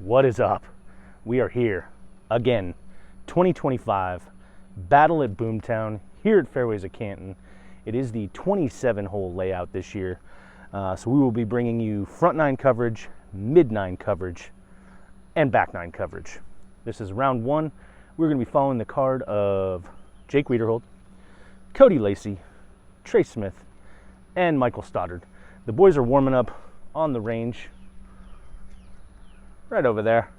What is up? We are here again, 2025 Battle at Boomtown here at Fairways of Canton. It is the 27-hole layout this year, so we will be bringing you front nine coverage, mid nine coverage, and back nine coverage. This is round one. We're going to be following the card of Jake Wiederhold, Cody Lacy, Trey Smith, and Michael Stoddard. The boys are warming up on the range right over there.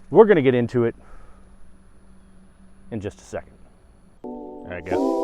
We're going to get into it in just a second. There we go.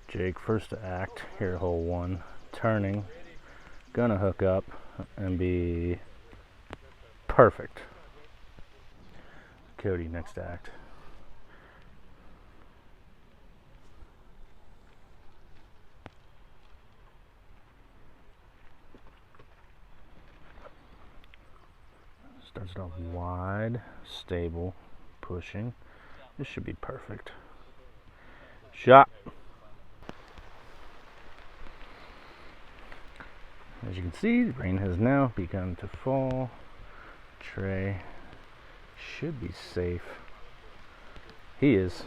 Jake, first to act here, hole one, turning, gonna hook up and be perfect. Cody, next to act. Starts it off wide, stable, pushing. This should be perfect. Shot. As you can see, the rain has now begun to fall. Trey should be safe. He is.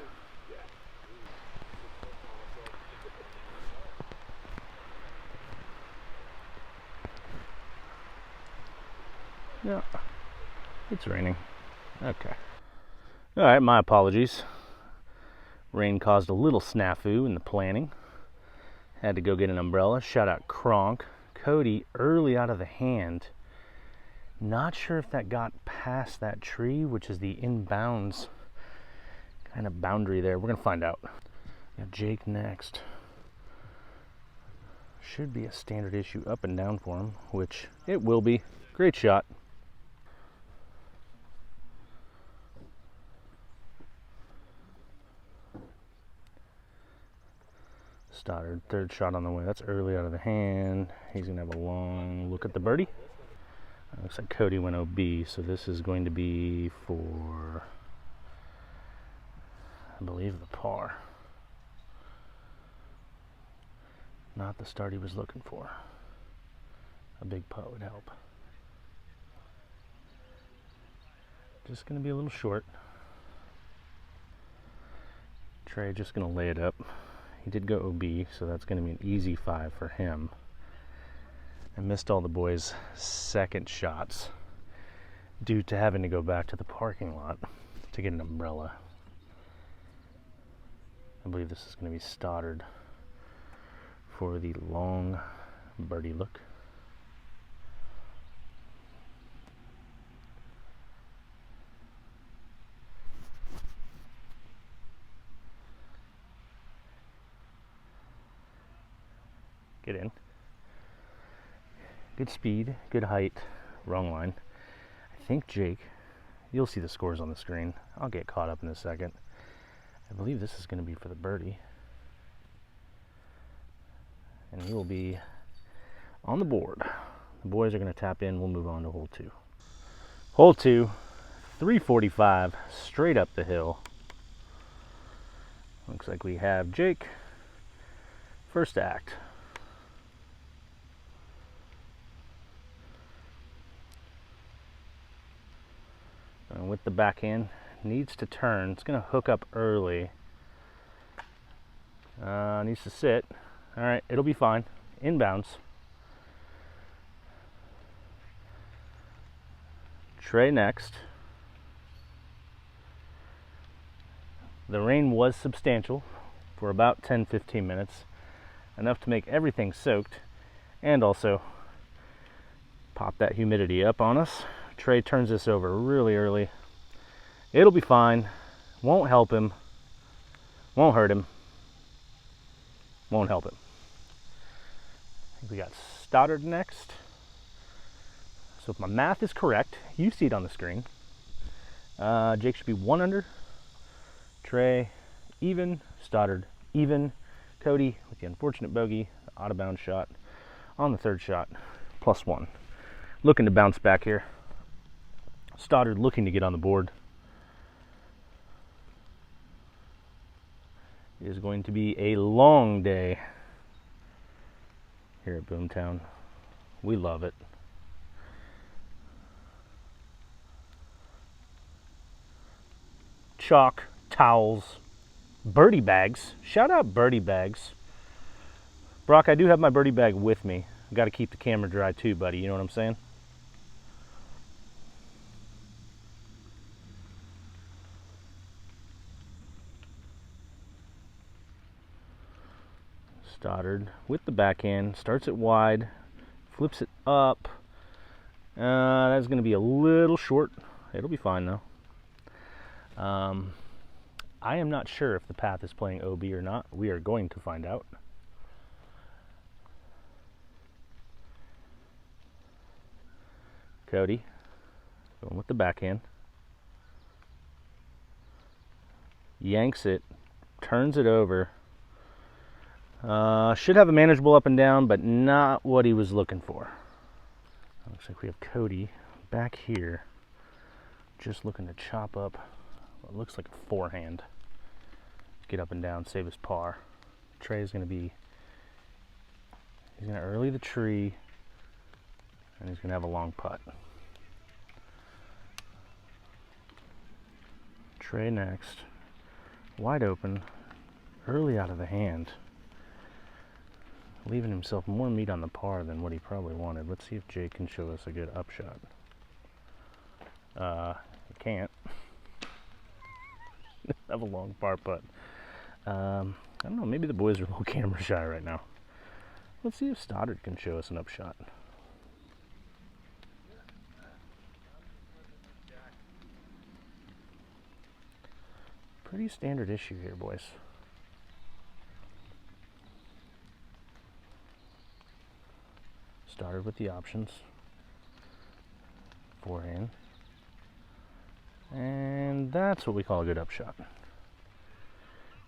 No, it's raining. Okay. All right, my apologies. Rain caused a little snafu in the planning. Had to go get an umbrella. Shout out Kronk. Cody early out of the hand. Not sure if that got past that tree, which is the inbounds kind of boundary there. We're gonna find out. Got Jake next. Should be a standard issue up and down for him, which it will be. Great shot. Stoddard, third shot on the way. That's early out of the hand. He's going to have a long look at the birdie. Looks like Cody went OB, so this is going to be for, I believe, the par. Not the start he was looking for. A big putt would help. Just going to be a little short. Trey just going to lay it up. He did go OB, so that's going to be an easy 5 for him. I missed all the boys' second shots due to having to go back to the parking lot to get an umbrella. I believe this is going to be Stoddard for the long birdie look. Get in. Good speed, good height, wrong line. I think Jake, you'll see the scores on the screen. I'll get caught up in a second. I believe this is going to be for the birdie. And he will be on the board. The boys are going to tap in. We'll move on to hole two. Hole two, 345, straight up the hill. Looks like we have Jake, first act. With the backhand, needs to turn. It's going to hook up early. Needs to sit. All right, it'll be fine. Inbounds. Trey next. The rain was substantial for about 10-15 minutes, enough to make everything soaked and also pop that humidity up on us. Trey turns this over really early. It'll be fine. Won't help him. Won't hurt him. Won't help him. I think we got Stoddard next. So if my math is correct, you see it on the screen. Jake should be 1 under. Trey, even. Stoddard, even. Cody with the unfortunate bogey, the out of bounds shot on the 3rd shot, +1. Looking to bounce back here. Stoddard looking to get on the board. It is going to be a long day here at Boomtown. We love it. Chalk, towels, birdie bags. Shout out birdie bags. Brock, I do have my birdie bag with me. Got to keep the camera dry too, buddy. You know what I'm saying? Stoddard with the backhand, starts it wide, flips it up. That's going to be a little short. It'll be fine though. I am not sure if the path is playing OB or not. We are going to find out. Cody going with the backhand. Yanks it, turns it over. Should have a manageable up and down, but not what he was looking for. Looks like we have Cody back here, just looking to chop up what looks like a forehand. Get up and down, save his par. Trey's going to be, he's going to early the tree, and he's going to have a long putt. Trey next, wide open, early out of the hand, leaving himself more meat on the par than what he probably wanted. Let's see if Jake can show us a good upshot. He can't. Have a long par putt. I don't know, maybe the boys are a little camera shy right now. Let's see if Stoddard can show us an upshot. Pretty standard issue here, boys. Stoddard with the options. Forehand. And that's what we call a good upshot.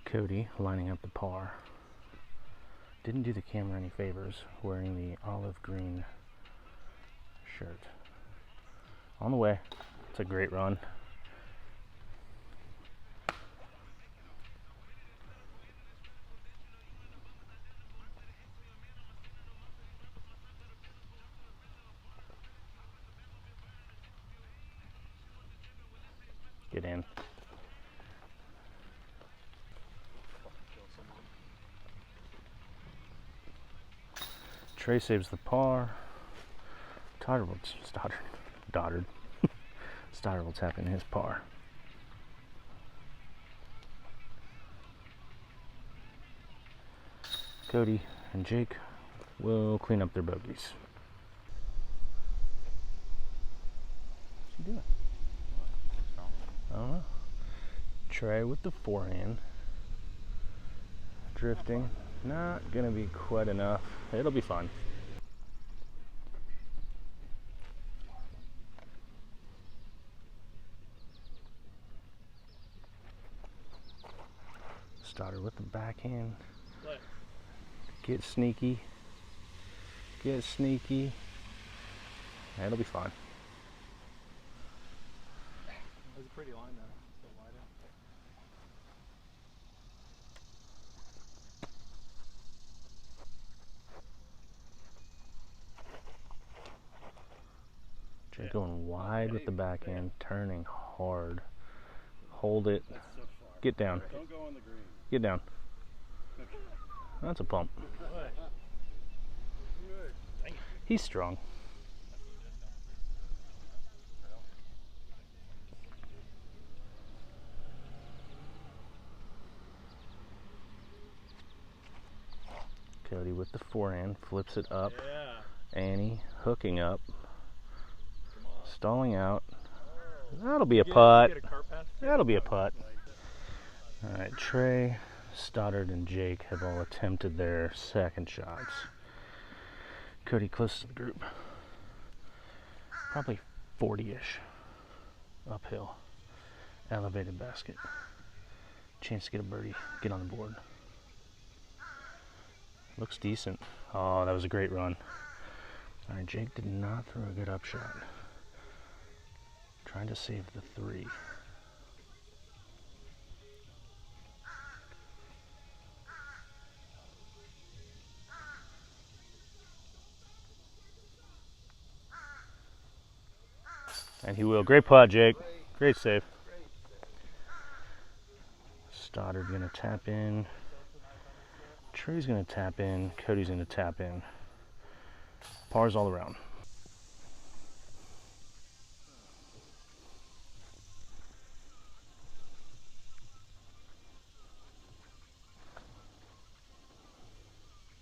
Cody lining up the par. Didn't do the camera any favors wearing the olive green shirt. On the way. It's a great run. Get in. Trey saves the par. Stoddard will tap in his par. Cody and Jake will clean up their bogeys. What's he doing? I don't know. Trey with the forehand. Drifting. Not gonna be quite enough. It'll be fun. Stoddard with the backhand. Get sneaky. Get sneaky. It'll be fine. That was a pretty line though. So wide Jake going wide with the backhand, turning hard. Hold it. Get down. Don't go on the green. Get down. That's a pump. He's strong. Cody with the forehand, flips it up. Yeah. Annie hooking up. Stalling out. That'll be a putt. That'll be a putt. Alright, Trey, Stoddard, and Jake have all attempted their second shots. Cody close to the group. Probably 40-ish uphill. Elevated basket. Chance to get a birdie, get on the board. Looks decent. Oh, that was a great run. All right, Jake did not throw a good upshot. Trying to save the 3. And he will. Great putt, Jake. Great save. Stoddard gonna tap in. Trey's gonna tap in. Cody's gonna tap in. Pars all around.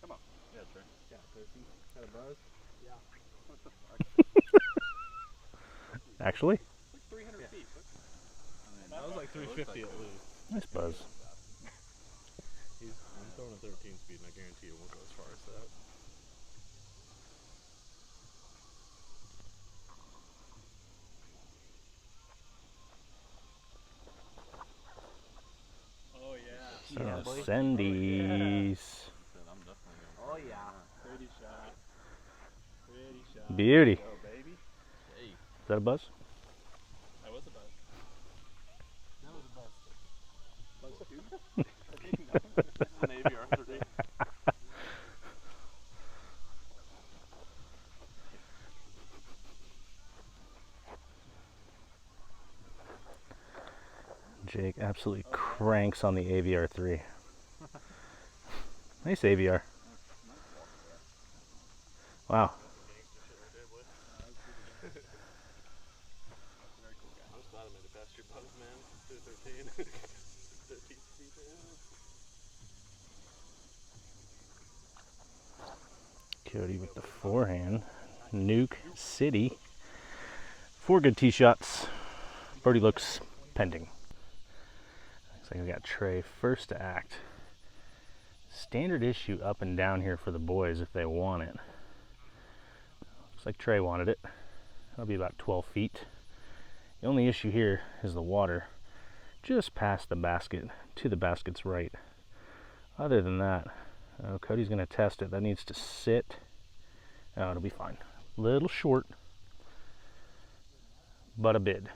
Come on. Yeah, Trey. Yeah, Lacy. Got a buzz? Yeah. What the fuck? Actually, Like 300 feet. That was like 350 at least. nice buzz. I'm throwing a 13 speed, and I guarantee it won't go as far as that. Oh, yeah. So, Sendies. Oh, yeah. Pretty shot. Pretty shot. Beauty. Go, baby. Hey. Is that a buzz? That was a buzz. That was a buzz. Buzz two? This is an AVR 30. Jake absolutely cranks on the AVR 3. Nice AVR. Wow. I'm just glad I made it past your buzz, man. To 13. 13 speed. Cody with the forehand. Nuke City. 4 good tee shots. Birdie looks pending. Looks like we got Trey first to act. Standard issue up and down here for the boys if they want it. Looks like Trey wanted it. That'll be about 12 feet. The only issue here is the water just past the basket to the basket's right. Other than that, Cody's going to test it. That needs to sit. Oh, it'll be fine. Little short, but a bid.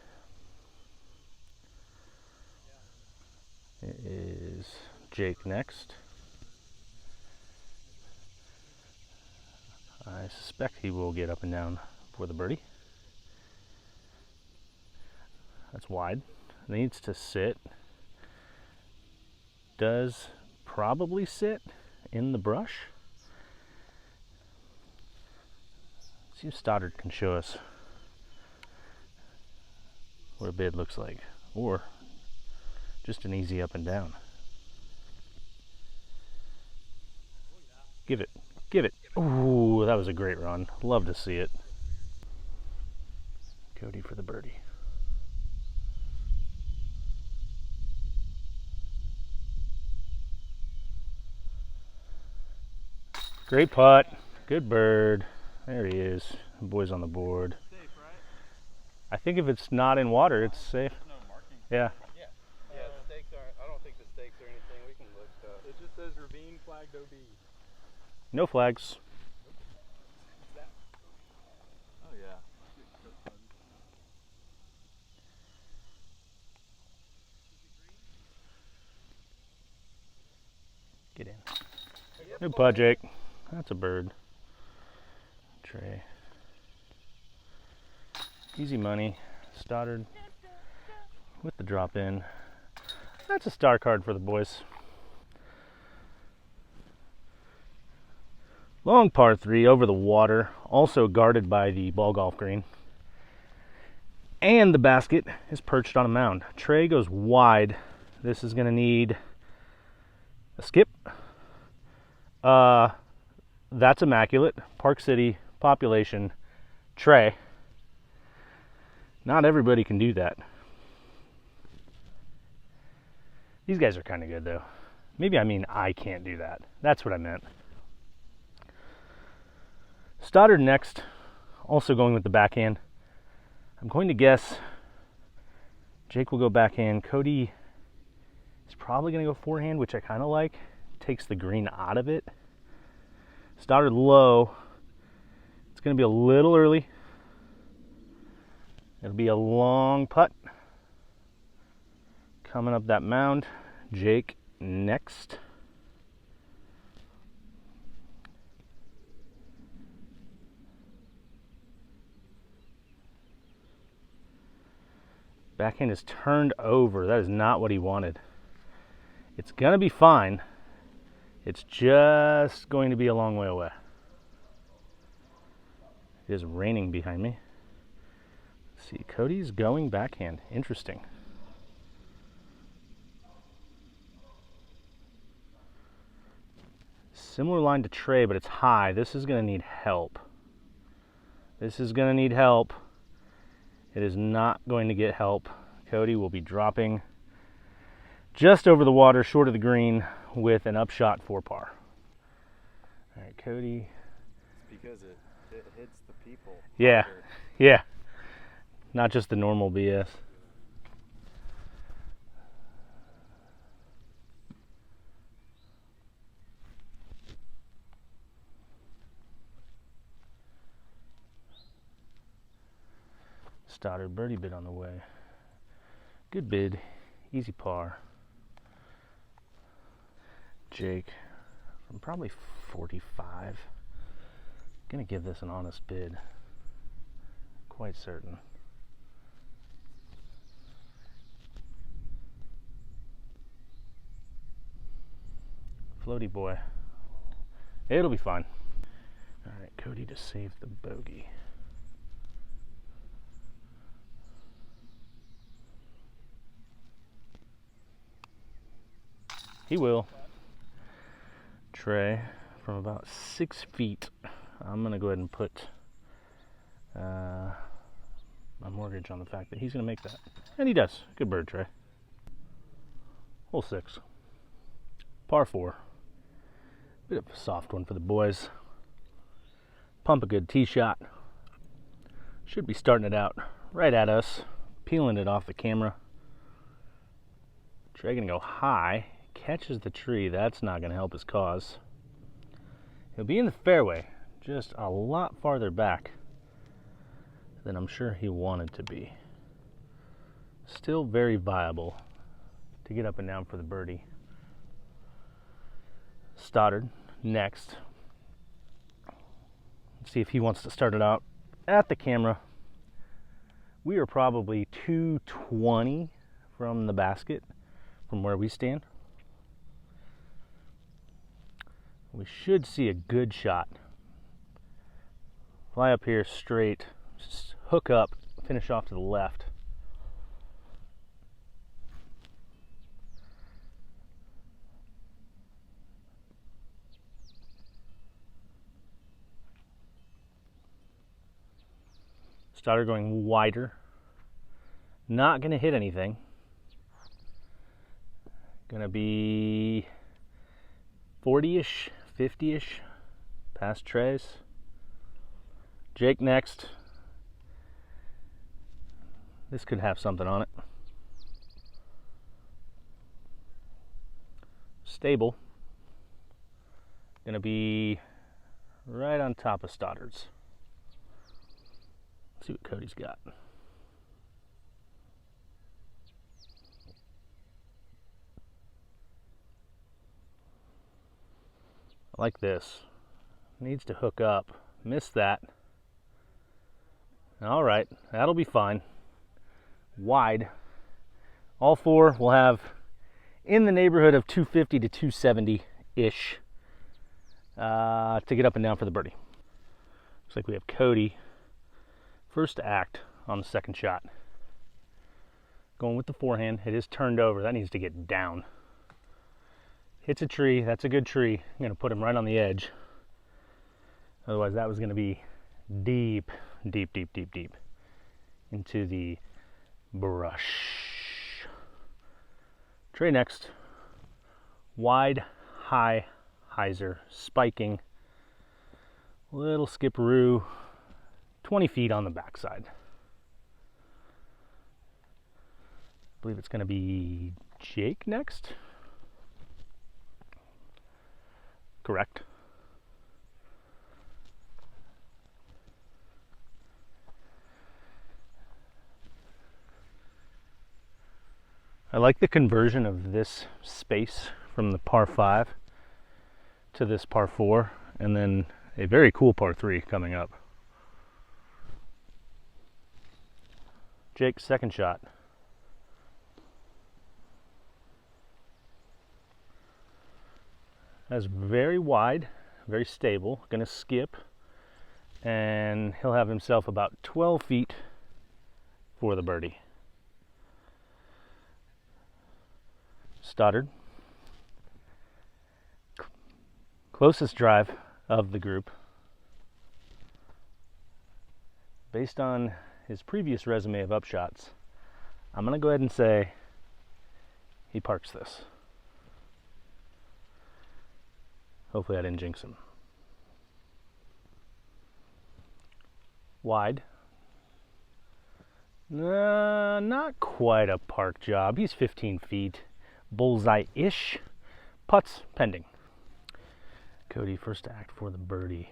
It is Jake next. I suspect he will get up and down for the birdie. That's wide. Needs to sit. Does probably sit in the brush. See if Stoddard can show us what a bid looks like, or just an easy up and down. Give it, give it. Ooh, that was a great run. Love to see it. Cody for the birdie. Great putt. Good bird. There he is. The boy's on the board. Safe, right? I think if it's not in water, it's safe. No marking. Yeah. Yeah, the stakes aren't. I don't think the stakes are anything. We can look stuff. It just says ravine flagged OB. No flags. Oh, yeah. Get in. Good putt, Jake. That's a bird. Trey. Easy money. Stoddard with the drop in. That's a star card for the boys. Long par 3 over the water, also guarded by the ball golf green. And the basket is perched on a mound. Trey goes wide. This is going to need a skip. That's immaculate. Park City, population, Trey. Not everybody can do that. These guys are kind of good though. Maybe I mean I can't do that. That's what I meant. Stoddard next, also going with the backhand. I'm going to guess Jake will go backhand. Cody is probably going to go forehand, which I kind of like. Takes the green out of it. Stoddard low. It's going to be a little early. It'll be a long putt. Coming up that mound. Jake next. Backhand is turned over. That is not what he wanted. It's going to be fine. It's just going to be a long way away. It is raining behind me. Let's see, Cody's going backhand. Interesting. Similar line to Trey, but it's high. This is going to need help. This is going to need help. It is not going to get help. Cody will be dropping just over the water, short of the green, with an upshot for par. All right, Cody. It's because it hits the people. Yeah, harder. yeah. Not just the normal BS. Stoddard birdie bid on the way. Good bid, easy par. Jake, from probably 45. Gonna give this an honest bid. Quite certain. Floaty boy. It'll be fine. All right, Cody to save the bogey. He will. Trey, from about 6 feet, I'm going to go ahead and put my mortgage on the fact that he's going to make that. And he does. Good bird, Trey. Hole 6. Par 4. Bit of a soft one for the boys. Pump a good tee shot. Should be starting it out right at us. Peeling it off the camera. Trey going to go high. Catches the tree. That's not going to help his cause. He'll be in the fairway, just a lot farther back than I'm sure he wanted to be. Still very viable to get up and down for the birdie. Stoddard next. Let's see if he wants to start it out at the camera. We are probably 220 from the basket from where we stand. We should see a good shot. Fly up here straight, just hook up, finish off to the left. Stoddard going wider. Not going to hit anything. Going to be 40-ish, 50-ish past Trey's. Jake next. This could have something on it. Stable. Going to be right on top of Stoddard's. Let's see what Cody's got. I like this. Needs to hook up. Missed that. All right, that'll be fine. Wide. All four will have in the neighborhood of 250 to 270-ish to get up and down for the birdie. Looks like we have Cody first to act on the second shot. Going with the forehand. It is turned over. That needs to get down. Hits a tree. That's a good tree. I'm going to put him right on the edge. Otherwise, that was going to be deep, deep, deep, deep, deep into the brush. Trey next. Wide, high, hyzer, spiking. Little skipperoo. 20 feet on the backside. believe it's going to be Jake next. Correct. I like the conversion of this space from the par 5 to this par 4, and then a very cool par 3 coming up. Jake's second shot. That's very wide, very stable, gonna skip, and he'll have himself about 12 feet for the birdie. Stoddard. Closest drive of the group. Based on his previous resume of upshots, I'm going to go ahead and say he parks this. Hopefully I didn't jinx him. Wide. Not quite a park job. He's 15 feet. Bullseye-ish. Putts pending. Cody, first act for the birdie.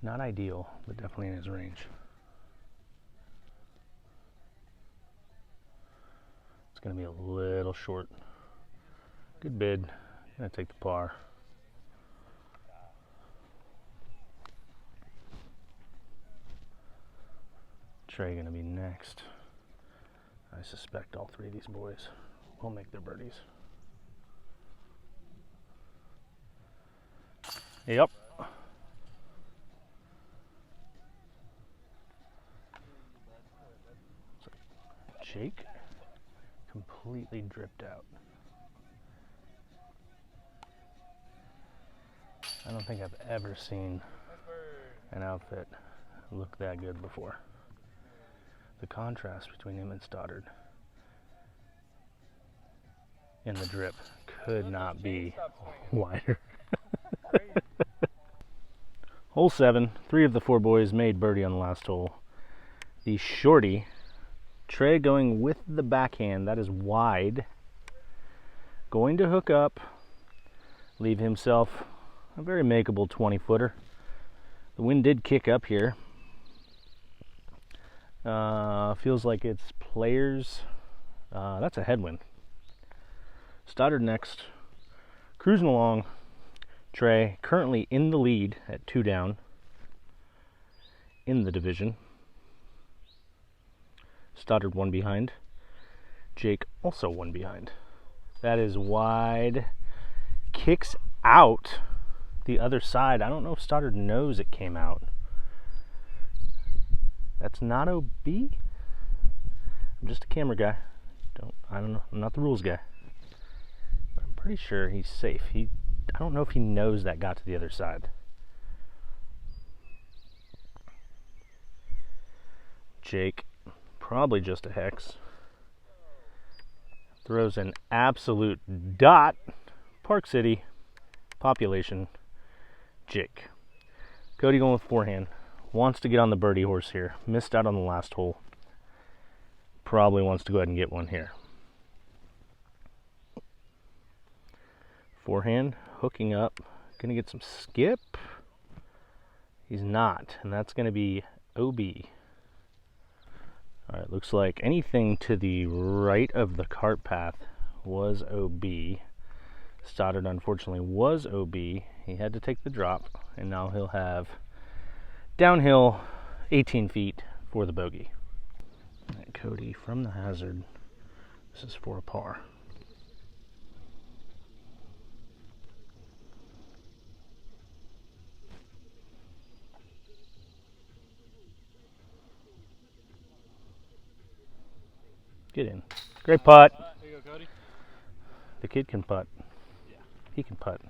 Not ideal, but definitely in his range. It's going to be a little short. Good bid. Gonna take the par. Trey going to be next. I suspect all three of these boys will make their birdies. Yep. So Jake completely dripped out. I don't think I've ever seen an outfit look that good before. The contrast between him and Stoddard in the drip could not be wider. Hole 7, 3 of the 4 boys made birdie on the last hole. The shorty, Trey going with the backhand, that is wide. Going to hook up, leave himself a very makeable 20-footer. The wind did kick up here. Feels like it's players. That's a headwind. Stoddard next. Cruising along. Trey currently in the lead at 2 down in the division. Stoddard 1 behind. Jake also 1 behind. That is wide. Kicks out the other side. I don't know if Stoddard knows it came out. That's not OB. I'm just a camera guy. I don't know. I'm not the rules guy. But I'm pretty sure he's safe. I don't know if he knows that got to the other side. Jake, probably just a hex. Throws an absolute dot. Park City, population, Jake. Cody going with forehand. Wants to get on the birdie horse here. Missed out on the last hole. Probably wants to go ahead and get one here. Forehand, hooking up. Gonna get some skip. He's not, and that's gonna be OB. Alright, looks like anything to the right of the cart path was OB. Stoddard unfortunately was OB. He had to take the drop, and now he'll have downhill 18 feet for the bogey. Right, Cody from the hazard. This is for a par. Get in. Great putt. There you go, Cody. The kid can putt. Yeah. He can putt.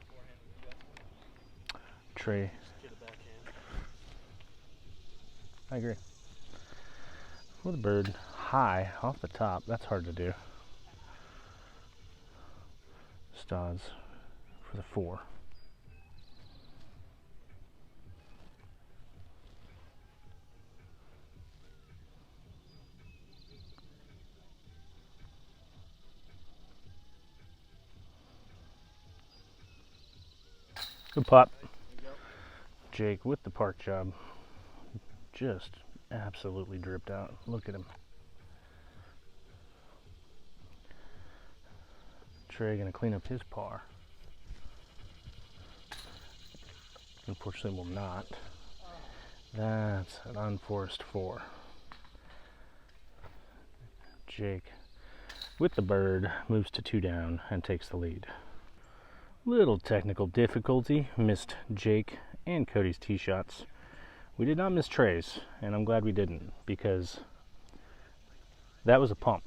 Trey. Get a backhand. I agree. For the bird, high off the top. That's hard to do. Stodds for the 4. Good putt. Jake with the park job. Just absolutely dripped out. Look at him. Trey gonna clean up his par. Unfortunately will not. That's an unforced 4. Jake with the bird moves to 2 down and takes the lead. Little technical difficulty, missed Jake and Cody's tee shots. We did not miss Trey's, and I'm glad we didn't, because that was a pump.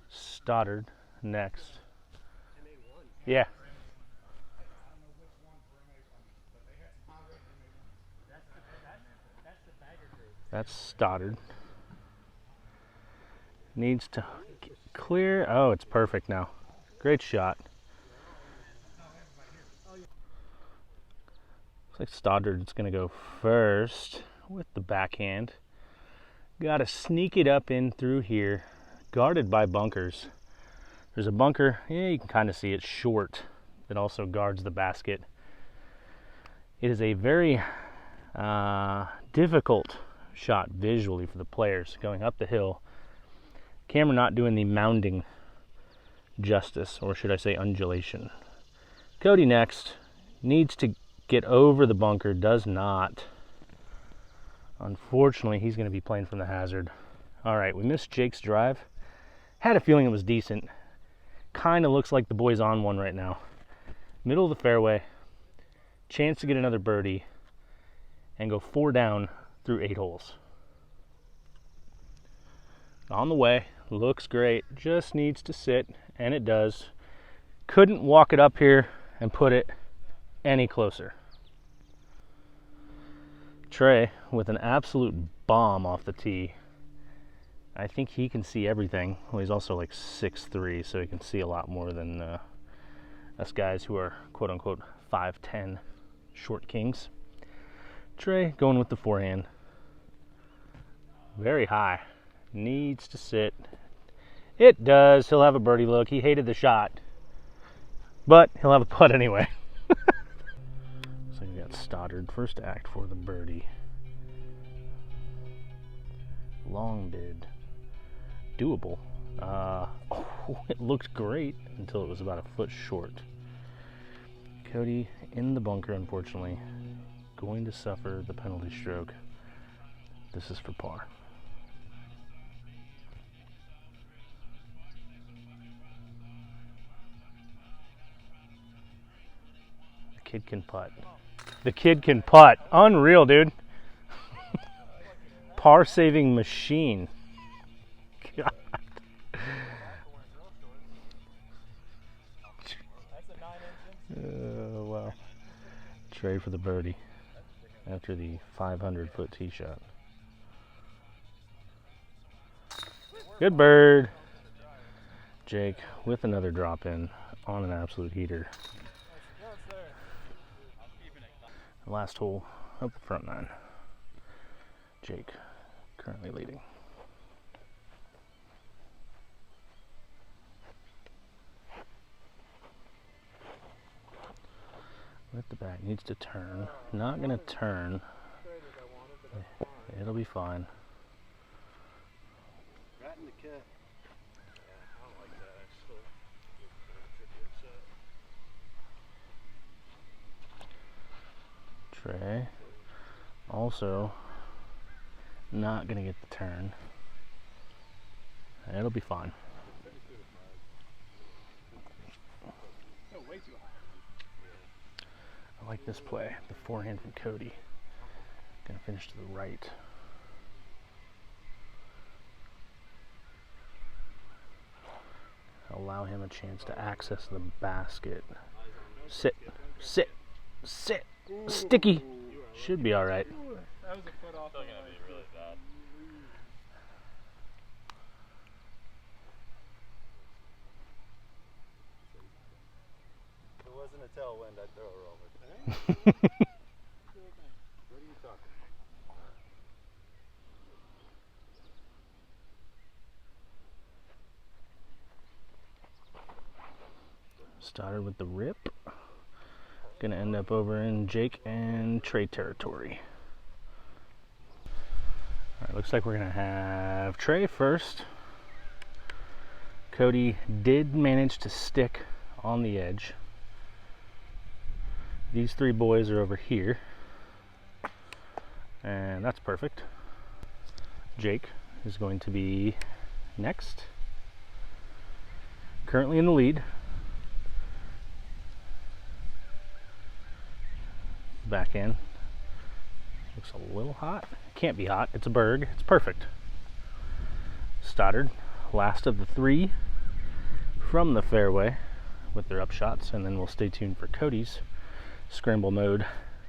Stoddard next. MA1. Yeah. That's Stoddard. Needs to clear. Oh, it's perfect now. Great shot. Looks like Stoddard's going to go first with the backhand. Got to sneak it up in through here. Guarded by bunkers. There's a bunker, yeah, you can kind of see it, short, that also guards the basket. It is a very difficult shot visually for the players going up the hill. Camera not doing the mounding justice, or should I say undulation. Cody next, needs to get over the bunker, does not. Unfortunately, he's going to be playing from the hazard. All right, we missed Jake's drive. Had a feeling it was decent. Kind of looks like the boy's on one right now. Middle of the fairway. Chance to get another birdie and go 4 down through 8 holes. On the way. Looks great. Just needs to sit, and it does. Couldn't walk it up here and put it any closer. Trey with an absolute bomb off the tee. I think he can see everything. Well, he's also like 6'3", so he can see a lot more than us guys who are quote-unquote 5'10", short kings. Trey going with the forehand. Very high. Needs to sit. It does. He'll have a birdie look. He hated the shot, but he'll have a putt anyway. So we got Stoddard first act for the birdie. Long bid. Doable. It looked great until it was about a foot short. Cody in the bunker, unfortunately, going to suffer the penalty stroke. This is for par. The kid can putt. The kid can putt. Unreal, dude. Par saving machine. God. Wow. Trey for the birdie after the 500-foot tee shot. Good bird. Jake with another drop in on an absolute heater. Last hole up the front 9. Jake currently leading. With the back, needs to turn. Not gonna turn. It'll be fine. Right in the cut. Yeah, I don't like that. I still get shot. Trey also not gonna get the turn. It'll be fine. I like this play. The forehand from Cody. Gonna finish to the right. Allow him a chance to access the basket. Sit, sit, sit. Sticky. Should be all right. That was a foot off. Still gonna be really bad. If it wasn't a tailwind, I'd throw her over. What are you talking? Stoddard with the rip. Gonna end up over in Jake and Trey territory. All right, looks like we're gonna have Trey first. Cody did manage to stick on the edge. These three boys are over here, and that's perfect. Jake is going to be next. Currently in the lead. Back end. Looks a little hot. Can't be hot. It's a berg. It's perfect. Stoddard, last of the three from the fairway with their upshots, and then we'll stay tuned for Cody's scramble mode,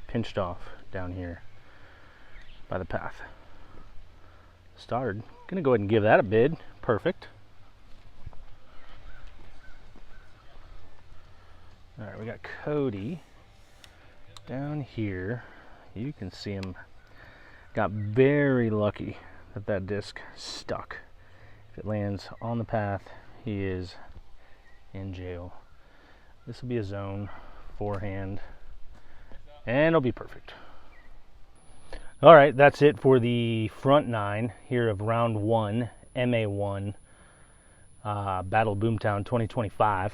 pinched off down here by the path. Stoddard, gonna go ahead and give that a bid. Perfect. All right, we got Cody down here. You can see him got very lucky that that disc stuck. If it lands on the path, he is in jail. This will be a zone, forehand, and it'll be perfect. All right, that's it for the front nine here of round one, MA1 Battle Boomtown 2025.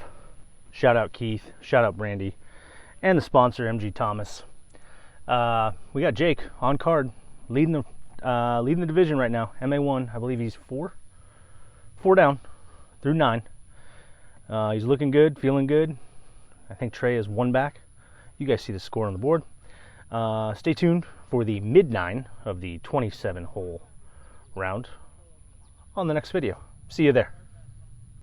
Shout out Keith, shout out Brandy, and the sponsor MG Thomas. We got Jake on card, leading the division right now. MA1, I believe he's four down through 9. He's looking good, feeling good. I think Trey is 1 back. You guys see the score on the board. Stay tuned for the mid-9 of the 27-hole round on the next video. See you there.